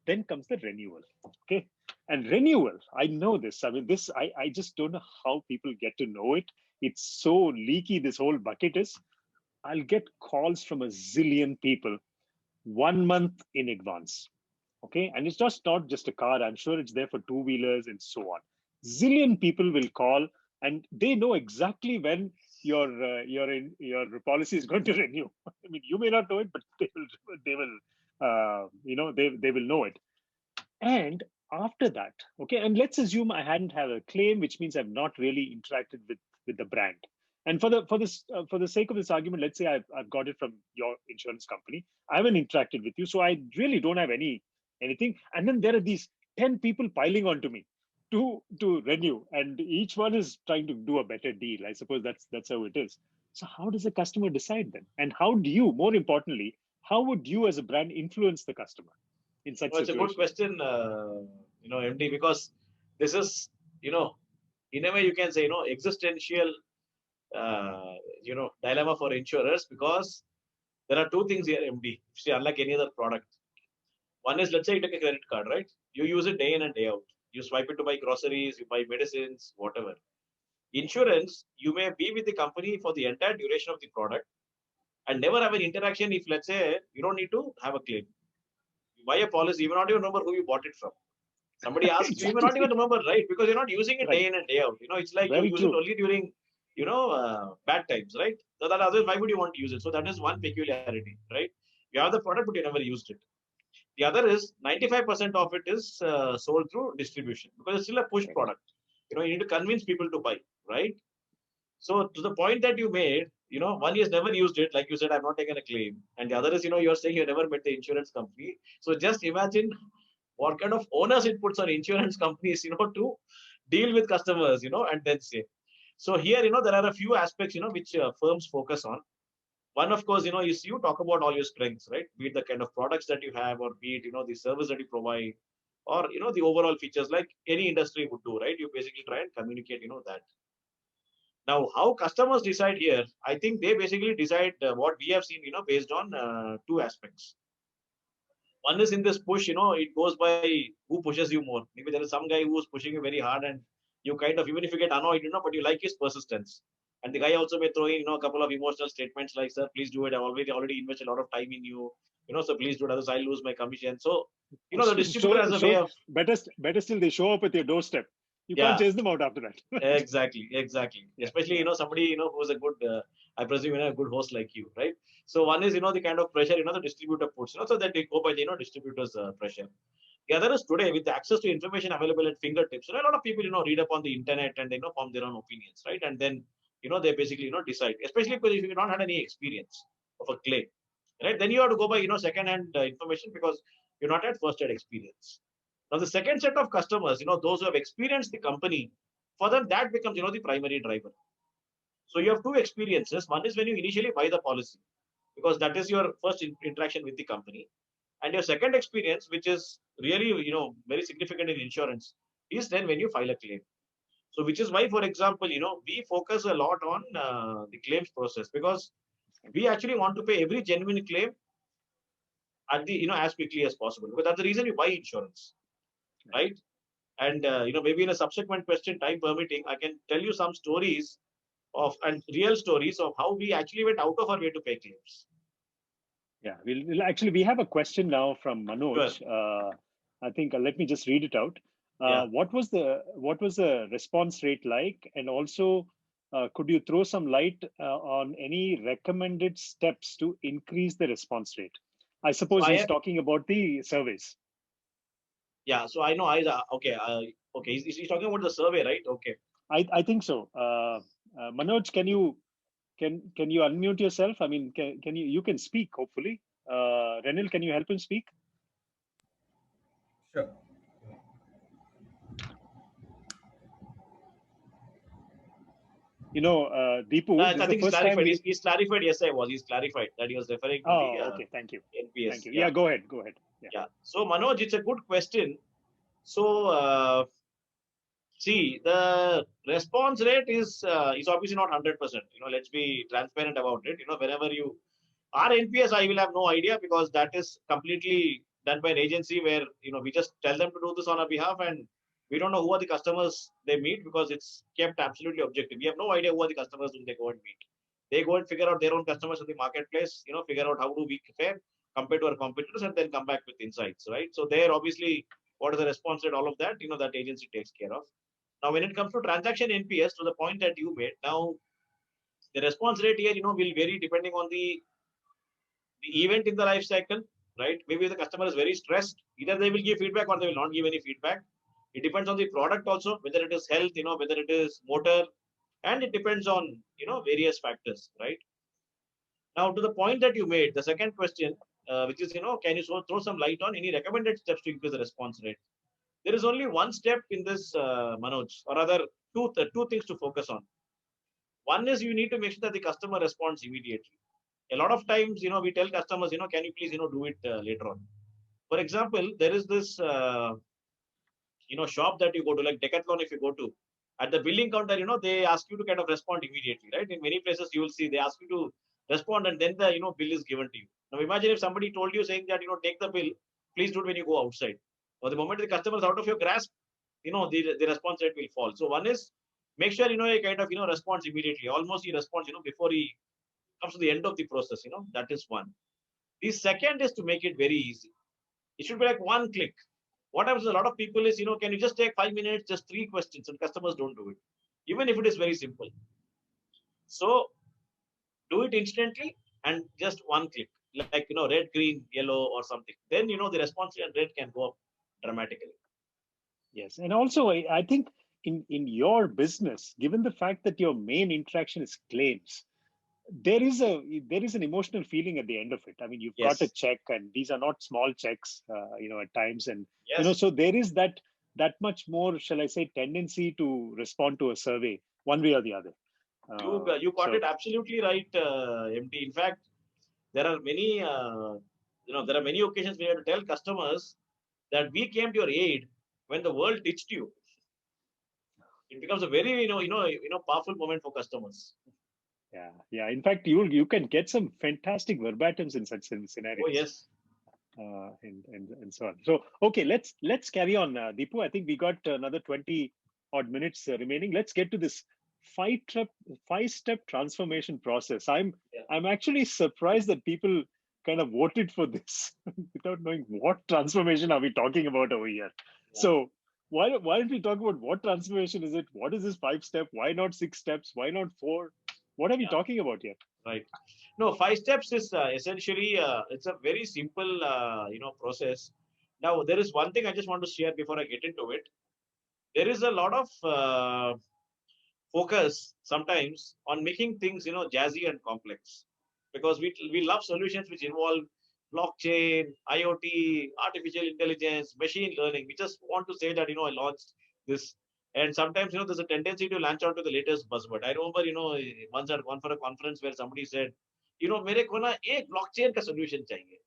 Then comes the renewal. Okay. And renewal, I know this. I just don't know how people get to know it. It's so leaky, this whole bucket is. I'll get calls from a zillion people 1 month in advance. Okay. And it's not just a car. I'm sure it's there for two-wheelers and so on. Zillion people will call, and they know exactly when your policy is going to renew. I mean, you may not know it, but they will know it. And after that, okay, and let's assume I hadn't had a claim, which means I've not really interacted with the brand. And for the sake of this argument, let's say I've got it from your insurance company. I haven't interacted with you, so I really don't have anything. And then there are these 10 people piling onto me to renew, and each one is trying to do a better deal. I suppose that's how it is. So how does the customer decide then? And how do you, more importantly, how would you as a brand influence the customer in such It's a good question, MD, because this is, in a way you can say, existential, dilemma for insurers, because there are two things here, MD. See, unlike any other product, one is, let's say you take a credit card, right? You use it day in and day out. You swipe it to buy groceries, you buy medicines, whatever. Insurance, you may be with the company for the entire duration of the product and never have an interaction if, let's say, you don't need to have a claim. You buy a policy, you may not even remember who you bought it from. Somebody asks exactly. you may not even remember, right? Because you're not using it day in and day out. It's like Very you use true. it only during, bad times, right? So that otherwise, why would you want to use it? So that is one peculiarity, right? You have the product, but you never used it. The other is 95% of it is sold through distribution, because it's still a push product. You need to convince people to buy, right? So to the point that you made, one is never used it. Like you said, I've not taken a claim. And the other is, you're saying you never met the insurance company. So just imagine what kind of onus it puts on insurance companies, to deal with customers, and then say. So here, there are a few aspects, which firms focus on. One, of course, is you talk about all your strengths, right? Be it the kind of products that you have, or be it, the service that you provide, or, the overall features, like any industry would do, right? You basically try and communicate, that. Now, how customers decide here, I think they basically decide what we have seen, based on two aspects. One is in this push, it goes by who pushes you more. Maybe there is some guy who's pushing you very hard, and you kind of, even if you get annoyed, but you like his persistence. And the guy also may throw in, a couple of emotional statements like, sir, please do it. I've already invested a lot of time in you, so please do it. Otherwise, I'll lose my commission. So, the distributor has a way of. Better still, they show up at your doorstep. You can't chase them out after that. Exactly. Especially, somebody, who's a good, I presume, a good host like you, right? So one is, the kind of pressure, the distributor puts, so that they go by the, distributor's pressure. The other is today, with the access to information available at fingertips, a lot of people, read up on the internet and they form their own opinions, right? And then, they basically, decide, especially because if you've not had any experience of a claim, right? Then you have to go by, second-hand information, because you're not had first-hand experience. Now, the second set of customers, those who have experienced the company, for them, that becomes, the primary driver. So you have two experiences. One is when you initially buy the policy, because that is your first interaction with the company. And your second experience, which is really, very significant in insurance, is then when you file a claim. So which is why, for example, we focus a lot on the claims process, because We actually want to pay every genuine claim at the, as quickly as possible, because that's the reason you buy insurance, right? And maybe in a subsequent question, time permitting, I can tell you some stories and real stories of how we actually went out of our way to pay claims. Yeah, actually, we have a question now from Manoj. Sure. I think let me just read it out. Yeah. What was the response rate like, and also could you throw some light on any recommended steps to increase the response rate? I suppose he's talking about the surveys. Yeah, so I know okay. He's talking about the survey, right? Okay. I think so. Manoj, can you unmute yourself? I mean, can you can speak, hopefully. Renil, can you help him speak? Sure. Dipu, I this is the think he's first time clarified. He's clarified. Yes, He's clarified that he was referring to the okay. Thank you. NPS. Thank you. Yeah, go ahead. Yeah. So Manoj, it's a good question. So see, the response rate is obviously not 100%. Let's be transparent about it. Whenever our NPS, I will have no idea, because that is completely done by an agency where we just tell them to do this on our behalf, and we don't know who are the customers they meet, because it's kept absolutely objective. We have no idea who are the customers whom they go and meet. They go and figure out their own customers in the marketplace. Figure out how do we fare compared to our competitors, and then come back with insights, right? So there, obviously, what is the response rate, all of that, that agency takes care of. Now, when it comes to transaction NPS, to the point that you made, now the response rate here, will vary depending on the event in the life cycle, right? Maybe the customer is very stressed. Either they will give feedback or they will not give any feedback. It depends on the product also, whether it is health, whether it is motor, and it depends on, various factors, right? Now, to the point that you made, the second question, which is, can you throw some light on any recommended steps to increase the response rate? There is only one step in this, Manoj, or rather two things to focus on. One is you need to make sure that the customer responds immediately. A lot of times, we tell customers, can you please, do it later on. For example, there is this, shop that you go to, like Decathlon, if you go to, at the billing counter, they ask you to kind of respond immediately, right? In many places, you will see they ask you to respond, and then the, bill is given to you. Now, imagine if somebody told you saying that, take the bill, please do it when you go outside. Or the moment the customer is out of your grasp, the response rate will fall. So one is make sure, he kind of, responds immediately. Almost he responds, before he comes to the end of the process, that is one. The second is to make it very easy. It should be like one click. What happens to a lot of people is, can you just take 5 minutes, just 3 questions, and customers don't do it, even if it is very simple. So do it instantly and just one click, like, red, green, yellow, or something. Then, the response rate can go up dramatically. Yes. And also, I think in your business, given the fact that your main interaction is claims, there is an emotional feeling at the end of it. I mean, you've got a check, and these are not small checks, at times, and so there is that much more, shall I say, tendency to respond to a survey one way or the other. You got it absolutely right, MD. In fact, there are many occasions where you have to tell customers that we came to your aid when the world ditched you. It becomes a very powerful moment for customers. Yeah. In fact, you can get some fantastic verbatims in such scenarios. Oh yes. And so on. So okay, let's carry on, Dipu. I think we got another 20 odd minutes remaining. Let's get to this five-step transformation process. I'm actually surprised that people kind of voted for this without knowing what transformation are we talking about over here. Yeah. So why don't we talk about what transformation is it? What is this 5-step? Why not 6 steps? Why not 4? What are we talking about here? Right. No, 5 steps is essentially it's a very simple process. Now there is one thing I just want to share before I get into it. There is a lot of focus sometimes on making things jazzy and complex, because we love solutions which involve blockchain, IoT, artificial intelligence, machine learning. We just want to say that I launched this. And sometimes, there's a tendency to launch out to the latest buzzword. I remember, once I'd gone for a conference where somebody said, mere ko na ek blockchain ka solution chahiye.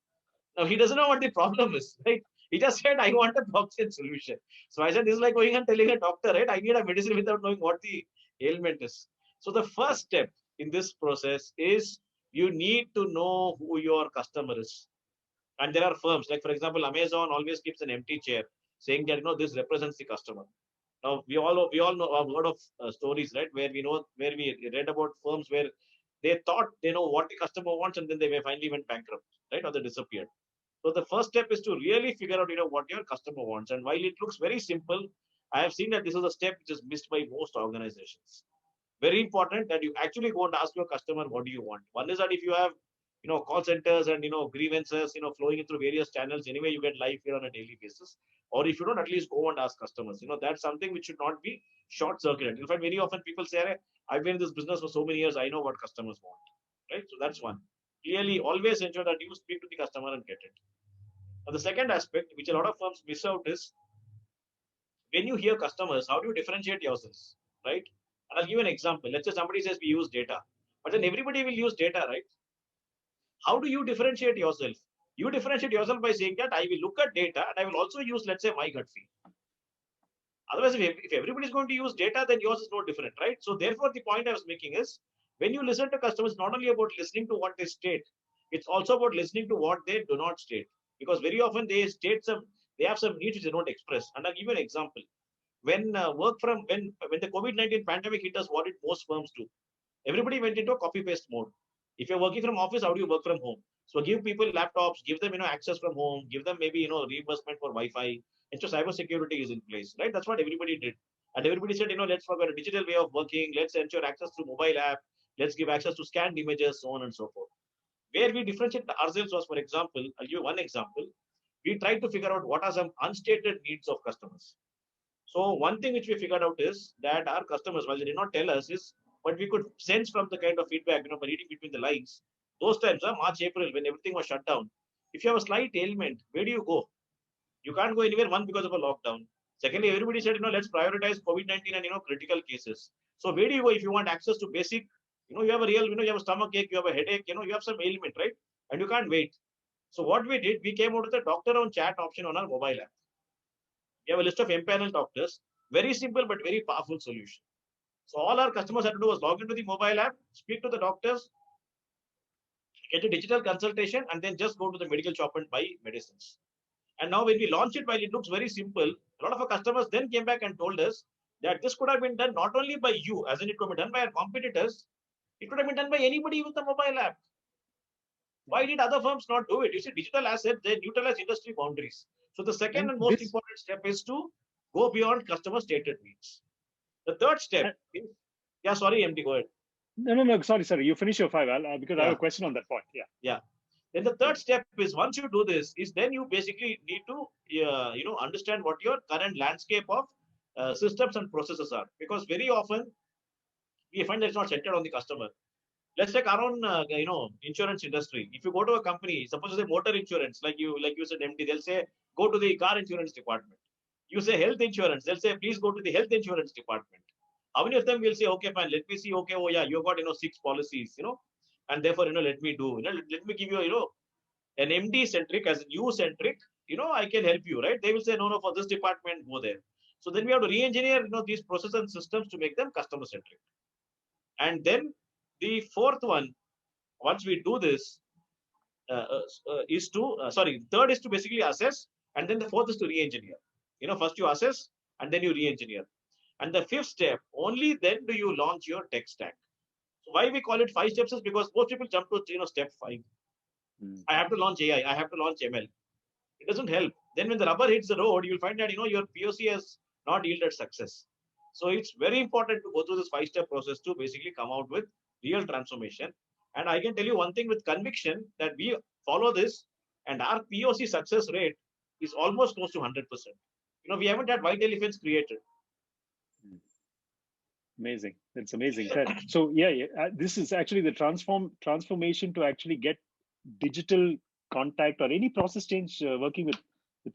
Now, he doesn't know what the problem is, right? He just said, I want a blockchain solution. So I said, this is like going and telling a doctor, right? I need a medicine without knowing what the ailment is. So the first step in this process is You need to know who your customer is. And there are firms, like for example, Amazon always keeps an empty chair saying that, this represents the customer. Now we all know, have heard of stories, right, where we read about firms where they thought they know what the customer wants, and then they finally went bankrupt, right, or they disappeared. So the first step is to really figure out, what your customer wants. And while it looks very simple, I have seen that this is a step which is missed by most organizations. Very important that you actually go and ask your customer, what do you want? One is that if you have, call centers and, grievances, flowing through various channels, anyway, you get live here on a daily basis. Or if you don't, at least go and ask customers, that's something which should not be short circuited. In fact, very often people say, hey, I've been in this business for so many years, I know what customers want, right? So that's one. Clearly, always ensure that you speak to the customer and get it. Now, the second aspect, which a lot of firms miss out, is when you hear customers, how do you differentiate yourselves, right? And I'll give you an example. Let's say somebody says we use data, but then everybody will use data, right? How do you differentiate yourself? You differentiate yourself by saying that I will look at data and I will also use, let's say, my gut feel. Otherwise, if everybody is going to use data, then yours is no different, right? So therefore, the point I was making is, when you listen to customers, not only about listening to what they state, it's also about listening to what they do not state. Because very often they have some needs which they don't express. And I'll give you an example. When when the COVID-19 pandemic hit us, what did most firms do? Everybody went into a copy paste mode. If you're working from office, how do you work from home? So give people laptops, give them access from home, give them maybe reimbursement for Wi-Fi. And so cyber security is in place, right? That's what everybody did. And everybody said, let's forget a digital way of working, let's ensure access to mobile app, let's give access to scanned images, so on and so forth. Where we differentiate ourselves was, for example, I'll give you one example. We tried to figure out what are some unstated needs of customers. So one thing which we figured out is that our customers, while they did not tell us, is but we could sense from the kind of feedback, by reading between the lines. Those times, March, April, when everything was shut down, if you have a slight ailment, where do you go? You can't go anywhere. One, because of a lockdown. Secondly, everybody said, let's prioritize COVID-19 and critical cases. So where do you go if you want access to basic? You have a real, you have a stomach ache, you have a headache, you have some ailment, right? And you can't wait. So what we did, we came out with a doctor on chat option on our mobile app. We have a list of empaneled doctors. Very simple but very powerful solution. So all our customers had to do was log into the mobile app, speak to the doctors, get a digital consultation, and then just go to the medical shop and buy medicines. And now when we launch it, while it looks very simple, a lot of our customers then came back and told us that this could have been done not only by you, as in it could be done by our competitors, it could have been done by anybody with a mobile app. Why did other firms not do it? You see, digital assets, they neutralize industry boundaries. So the second and most important step is to go beyond customer stated needs. The third step is, yeah, sorry, MD, go ahead. No, sorry. You finish your five, because I have a question on that point. Yeah. Then the third step is, once you do this, is then you basically need to, understand what your current landscape of systems and processes are. Because very often we find that it's not centered on the customer. Let's take our own, insurance industry. If you go to a company, suppose it's a motor insurance, like you said, MD, they'll say, go to the car insurance department. You say health insurance, they'll say, please go to the health insurance department. How many of them will say, okay, fine, let me see, okay, oh yeah, you've got, 6 policies, and therefore, let me do, let me give you, an MD centric as an U centric, I can help you, right? They will say, no, for this department, go there. So then we have to re-engineer, these processes and systems to make them customer centric. And then the fourth one, once we do this, third is to basically assess, and then the fourth is to re-engineer. First you assess, and then you re-engineer. And the fifth step, only then do you launch your tech stack. So why we call it 5 steps is because most people jump to step 5. I have to launch AI, I have to launch ML. It doesn't help. Then when the rubber hits the road, you'll find that your POC has not yielded success. So it's very important to go through this 5-step process to basically come out with real transformation. And I can tell you one thing with conviction, that we follow this, and our POC success rate is almost close to 100%. We haven't had white elephants created. Amazing. That's amazing. So this is actually the transformation to actually get digital contact or any process change working with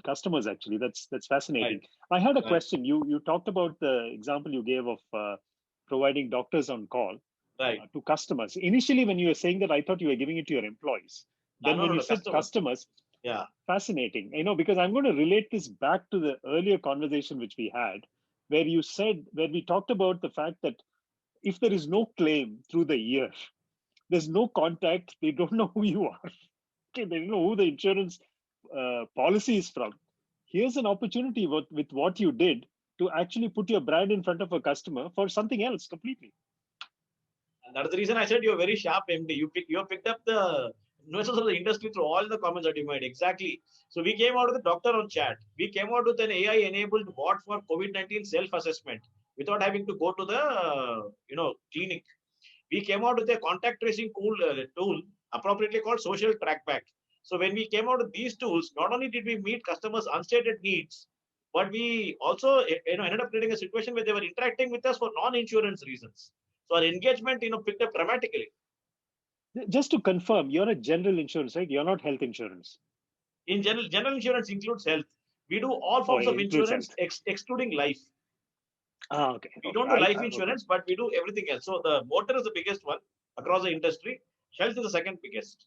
customers. Actually, that's fascinating. Right. I had a question. You talked about the example you gave of providing doctors on call to customers. Initially, when you were saying that, I thought you were giving it to your employees. Then when you said customers, fascinating. Because I'm going to relate this back to the earlier conversation which we had, where we talked about the fact that if there is no claim through the year, There's no contact. They don't know who you are. Okay, they don't know who the insurance policy is from. Here's an opportunity with what you did to actually put your brand in front of a customer for something else completely. And that's the reason I said you're very sharp, MD. You have picked up the nuances of the industry through all the comments that you made. Exactly. So we came out with the doctor on chat. We came out with an AI-enabled bot for COVID-19 self-assessment without having to go to the clinic. We came out with a contact tracing tool appropriately called social trackback. So when we came out with these tools, not only did we meet customers' unstated needs, but we also ended up creating a situation where they were interacting with us for non-insurance reasons. So our engagement picked up dramatically. Just to confirm, you're a general insurance, right? You're not health insurance. In general insurance includes health. We do all forms of insurance excluding life. Okay. We don't do life insurance, but we do everything else. So the motor is the biggest one across the industry. Health is the second biggest.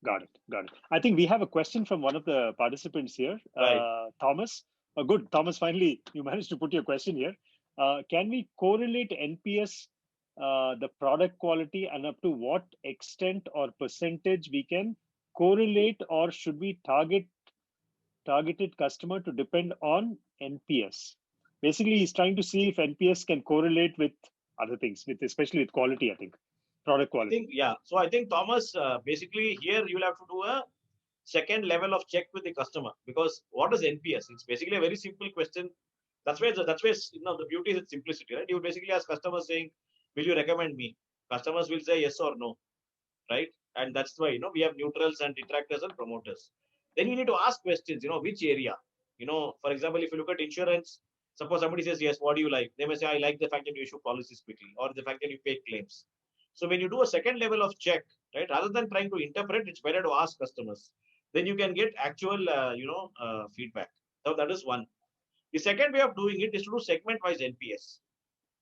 Got it. I think we have a question from one of the participants here, right. Thomas. Good, Thomas. Finally, you managed to put your question here. Can we correlate NPS, the product quality, and up to what extent or percentage we can correlate, or should we targeted customer to depend on NPS? Basically, he's trying to see if NPS can correlate with other things, especially with quality, I think. Product quality. So I think, Thomas, basically here you'll have to do a second level of check with the customer, because what is NPS? It's basically a very simple question. That's where the beauty is in simplicity, right? You basically ask customers saying, will you recommend me? Customers will say yes or no, right? And that's why we have neutrals and detractors and promoters. Then you need to ask questions, which area? For example, if you look at insurance, suppose somebody says yes, what do you like? They may say, I like the fact that you issue policies quickly, or the fact that you pay claims. So when you do a second level of check, right, rather than trying to interpret, it's better to ask customers. Then you can get actual, feedback. So that is one. The second way of doing it is to do segment-wise NPS.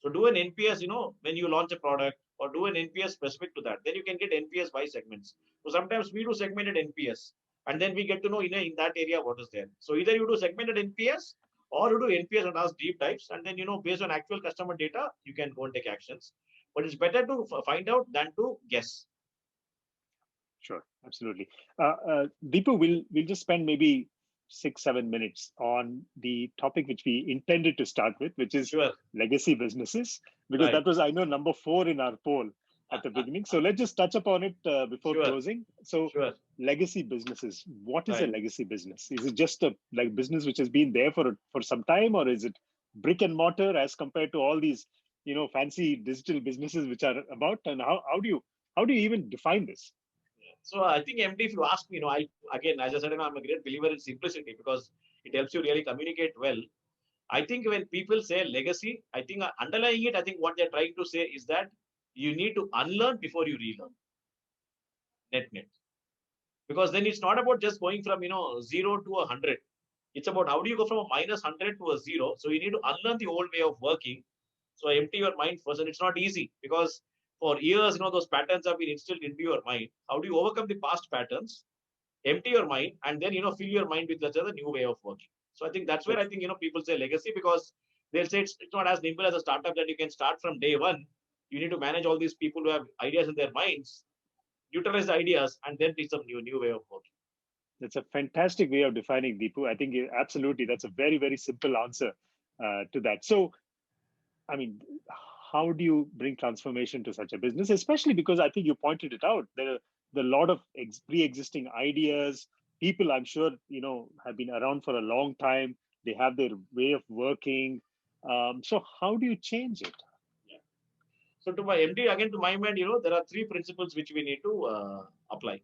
So do an NPS, when you launch a product, or do an NPS specific to that. Then you can get NPS by segments. So sometimes we do segmented NPS, and then we get to know in that area what is there. So either you do segmented NPS, or you do NPS and ask deep dives, and then based on actual customer data, you can go and take actions. But it's better to find out than to guess. Sure, absolutely. Dipu, we'll just spend maybe 6-7 minutes on the topic which we intended to start with, which is legacy businesses, because that was, I know, number 4 in our poll at the beginning. So let's just touch upon it before closing. So legacy businesses, what is a legacy business? Is it just a business which has been there for some time, or is it brick and mortar as compared to all these fancy digital businesses which are about? And how do you even define this? So I think, MD, if you ask me, again, as I said, I'm a great believer in simplicity, because it helps you really communicate well. I think when people say legacy, I think underlying it, I think what they're trying to say is that you need to unlearn before you relearn. Net. Because then it's not about just going from 0 to 100. It's about how do you go from a -100 to a 0. So you need to unlearn the old way of working. So empty your mind first, and it's not easy, because for years, those patterns have been instilled into your mind. How do you overcome the past patterns, empty your mind, and then, fill your mind with the new way of working? So I think that's where I think, people say legacy, because they'll say it's not as nimble as a startup that you can start from day one. You need to manage all these people who have ideas in their minds, utilize the ideas, and then teach them new way of working. That's a fantastic way of defining, Dipu. I think absolutely that's a very, very simple answer to that. So, I mean, how do you bring transformation to such a business? Especially because I think you pointed it out. There are a lot of pre-existing ideas. People, I'm sure, have been around for a long time. They have their way of working. So how do you change it? So to my MD, again, to my mind, there are 3 principles which we need to apply.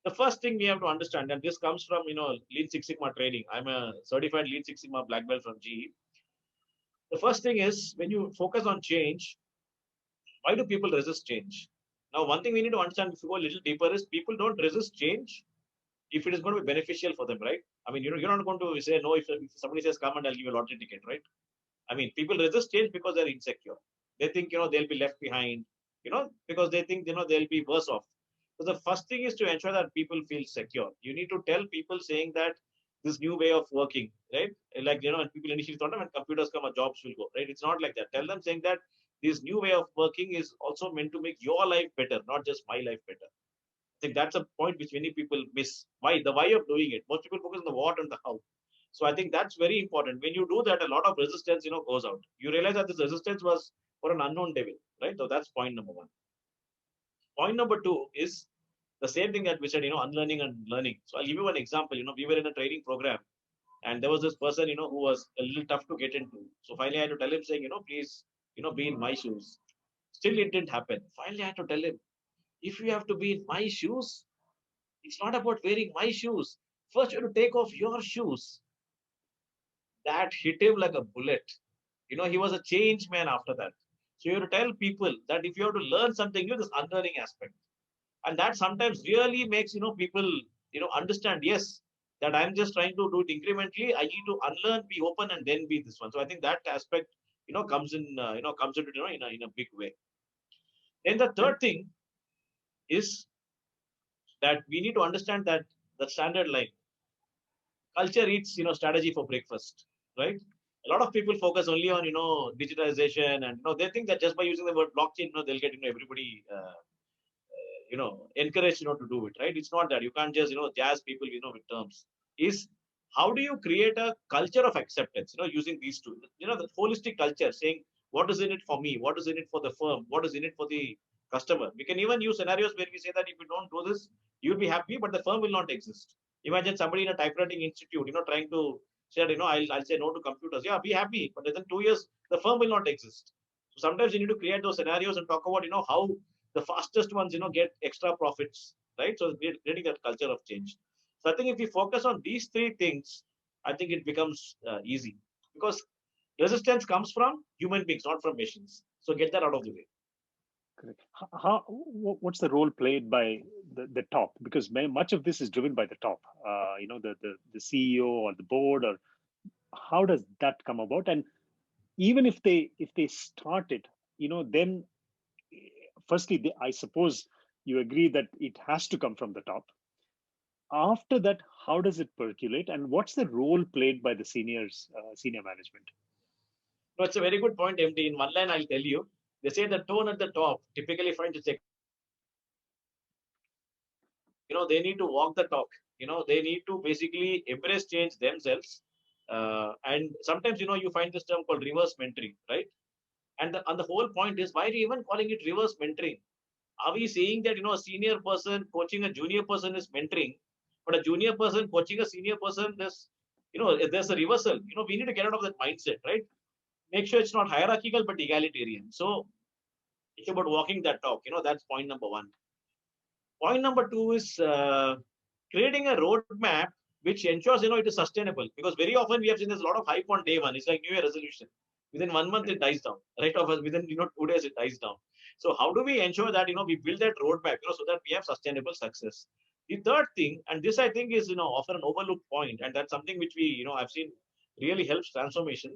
The first thing we have to understand, and this comes from, Lean Six Sigma training. I'm a certified Lean Six Sigma black belt from GE. The first thing is, when you focus on change, why do people resist change? Now, one thing we need to understand, if you go a little deeper, is people don't resist change if it is going to be beneficial for them, right? I mean, you're not going to say no if somebody says, come and I'll give you a lottery ticket, right? I mean, people resist change because they're insecure. They think, they'll be left behind, because they think, they'll be worse off. So the first thing is to ensure that people feel secure. You need to tell people saying that this new way of working, right? Like, when people initially thought, when computers come, our jobs will go, right? It's not like that. Tell them saying that this new way of working is also meant to make your life better, not just my life better. I think that's a point which many people miss. Why? The why of doing it. Most people focus on the what and the how. So I think that's very important. When you do that, a lot of resistance, goes out. You realize that this resistance was for an unknown devil, right? So that's point number one. Point number two is the same thing that we said, unlearning and learning. So I'll give you an example. We were in a training program, and there was this person, who was a little tough to get into. So finally, I had to tell him, saying, please, be in my shoes. Still, it didn't happen. Finally, I had to tell him, if you have to be in my shoes, it's not about wearing my shoes. First, you have to take off your shoes. That hit him like a bullet. He was a changed man after that. So you have to tell people that if you have to learn something new, this unlearning aspect. And that sometimes really makes, people, understand, yes, that I'm just trying to do it incrementally. I need to unlearn, be open, and then be this one. So I think that aspect, comes in, comes into, in a big way. Then the third thing is that we need to understand that the standard line culture eats strategy for breakfast, right? A lot of people focus only on digitalization, and they think that just by using the word blockchain, they'll get everybody encouraged to do it, right? It's not that. You can't just jazz people with terms. Is how do you create a culture of acceptance using these two, the holistic culture, saying what is in it for me, what is in it for the firm, what is in it for the customer. We can even use scenarios where we say that if you don't do this, you'll be happy, but the firm will not exist. Imagine somebody in a typewriting institute trying to say that I'll say no to computers. Yeah, be happy, but within 2 years the firm will not exist. So sometimes you need to create those scenarios and talk about how the fastest ones get extra profits, right? So creating that culture of change. So I think if we focus on these three things, I think it becomes easy, because resistance comes from human beings, not from machines. So get that out of the way. Correct. What's the role played by the top? Because much of this is driven by the top. The CEO or the board, or how does that come about? And even if they start it, then firstly, I suppose you agree that it has to come from the top. After that, how does it percolate, and what's the role played by the senior management? No, it's a very good point, MD. In one line, I'll tell you. They say the tone at the top typically finds its they need to walk the talk. They need to basically embrace change themselves. And sometimes, you find this term called reverse mentoring, right? And the whole point is, why are you even calling it reverse mentoring? Are we saying that, a senior person coaching a junior person is mentoring, but a junior person coaching a senior person, there's a reversal. We need to get out of that mindset, right? Make sure it's not hierarchical, but egalitarian. So it's about walking that talk. That's point number one. Point number two is creating a roadmap which ensures it is sustainable, because very often we have seen there's a lot of hype on day one. It's like New Year resolution. Within 1 month it dies down. Right off within 2 days it dies down. So how do we ensure that we build that roadmap so that we have sustainable success? The third thing, and this I think is often an overlooked point, and that's something which we I've seen really helps transformation.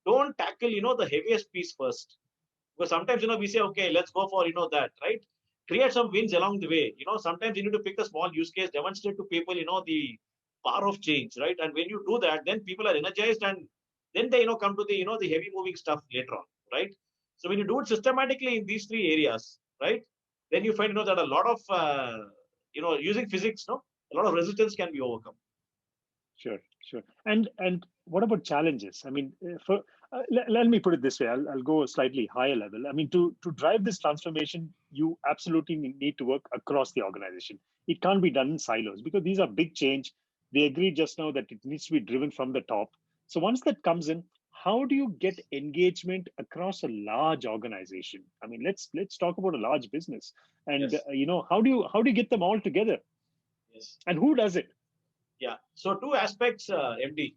Don't tackle the heaviest piece first, because sometimes we say, okay, let's go for that, right? Create some wins along the way. Sometimes you need to pick a small use case, demonstrate to people the power of change, right? And when you do that, then people are energized, and then they come to the the heavy moving stuff later on, right? So when you do it systematically in these three areas, right, then you find that a lot of using physics, a lot of resistance can be overcome. Sure. And what about challenges? I mean, let me put it this way. I'll go a slightly higher level. I mean, to drive this transformation, you absolutely need to work across the organization. It can't be done in silos, because these are big change. They agreed just now that it needs to be driven from the top. So once that comes in, how do you get engagement across a large organization? I mean, let's talk about a large business, and yes. How do you get them all together? Yes. And who does it? Yeah. So two aspects, MD.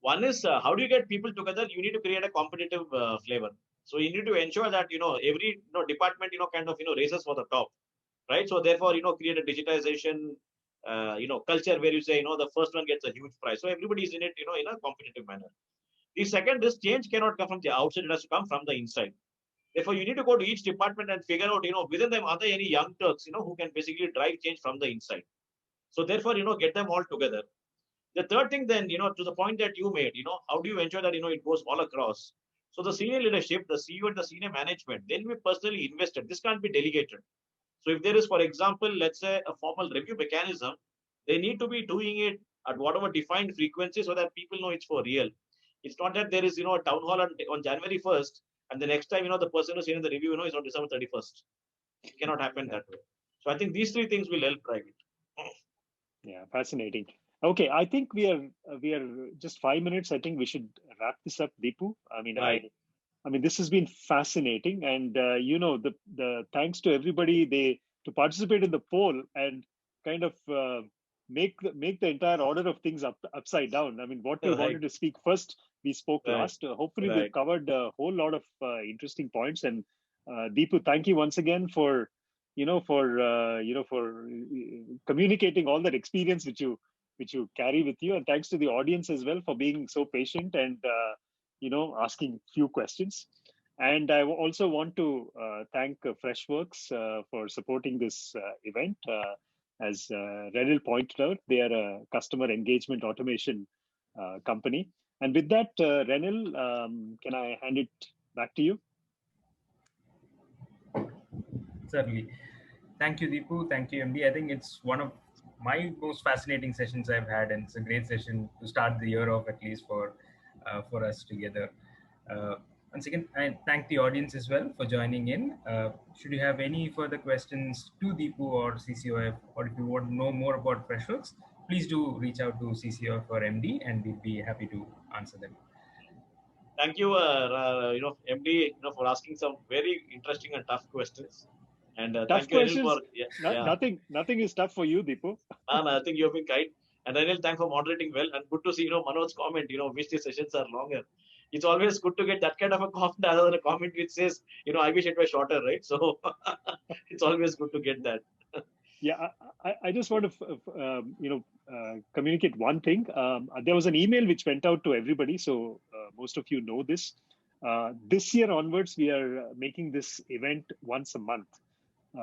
One is how do you get people together? You need to create a competitive flavor. So you need to ensure that every department kind of races for the top, right? So therefore create a digitization culture where you say the first one gets a huge prize. So everybody is in it in a competitive manner. The second is change cannot come from the outside; it has to come from the inside. Therefore, you need to go to each department and figure out within them are there any young Turks who can basically drive change from the inside. So therefore get them all together. The third thing then, to the point that you made, how do you ensure that, it goes all across? So the senior leadership, the CEO and the senior management, they'll be personally invested. This can't be delegated. So if there is, for example, let's say a formal review mechanism, they need to be doing it at whatever defined frequency so that people know it's for real. It's not that there is, a town hall on January 1st, and the next time, the person who's in the review, is on December 31st. It cannot happen that way. So I think these three things will help drive it. Yeah, fascinating. Okay, I think we are just 5 minutes. I think we should wrap this up, Dipu. I mean, Right. I mean, this has been fascinating, and the thanks to everybody to participate in the poll and kind of make the entire order of things upside down. I mean, what we Right. wanted to speak first, we spoke Right. last. Hopefully, Right. we've covered a whole lot of interesting points. And Dipu, thank you once again for communicating all that experience which you carry with you, and thanks to the audience as well for being so patient and asking few questions. And I also want to thank Freshworks for supporting this event. As Renil pointed out, they are a customer engagement automation company. And with that, Renil, can I hand it back to you? Certainly. Thank you, Dipu. Thank you, MD. I think it's one of my most fascinating sessions I've had, and it's a great session to start the year off, at least for us together. Once again, I thank the audience as well for joining in. Should you have any further questions to Dipu or CCOF, or if you want to know more about Freshworks, please do reach out to CCOF or MD, and we'd be happy to answer them. Thank you, MD, for asking some very interesting and tough questions. And Tough thank you, Anil, questions. for Nothing is tough for you, Dipu. I think you have been kind. And Anil, thanks for moderating well. And good to see, Manoj's comment, wish the sessions are longer. It's always good to get that kind of a comment rather than a comment which says, I wish it were shorter, right? So it's always good to get that. Yeah, I just want to, communicate one thing. There was an email which went out to everybody, so most of you know this. This year onwards, we are making this event once a month.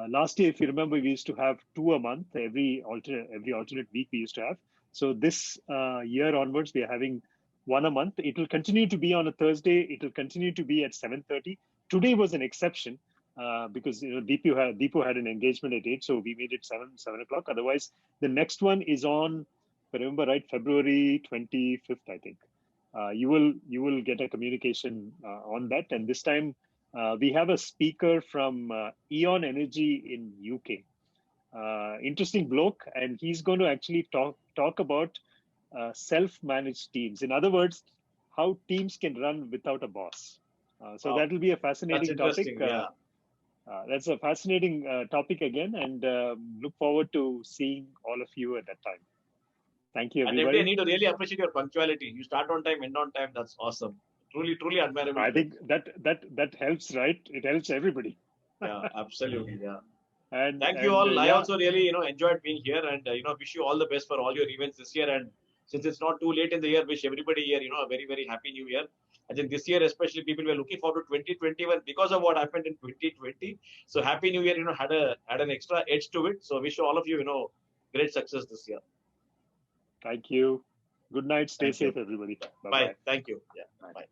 Last year, if you remember, we used to have 2 a month. Every alternate week we used to have. So this year onwards, we are having 1 a month. It will continue to be on a Thursday. It will continue to be at 7:30. Today was an exception because Dipu had an engagement at 8, so we made it 7 o'clock. Otherwise, the next one is on, if I remember right, February 25th, I think. You will get a communication on that, and this time. We have a speaker from Eon Energy in UK. Interesting bloke, and he's going to actually talk about self-managed teams. In other words, how teams can run without a boss. So that will be a fascinating topic. Yeah. That's a fascinating topic again, and look forward to seeing all of you at that time. Thank you, everybody. And I need to really appreciate your punctuality. You start on time, end on time. That's awesome. Truly admirable. I think that helps, right? It helps everybody. Yeah, absolutely. Yeah. And thank you all. I also really, enjoyed being here, and wish you all the best for all your events this year. And since it's not too late in the year, wish everybody here, a very, very happy new year. I think this year, especially, people were looking forward to 2021 because of what happened in 2020. So happy new year, had an extra edge to it. So wish all of you, great success this year. Thank you. Good night. Stay safe, everybody. Bye. Thank you. Yeah. Bye.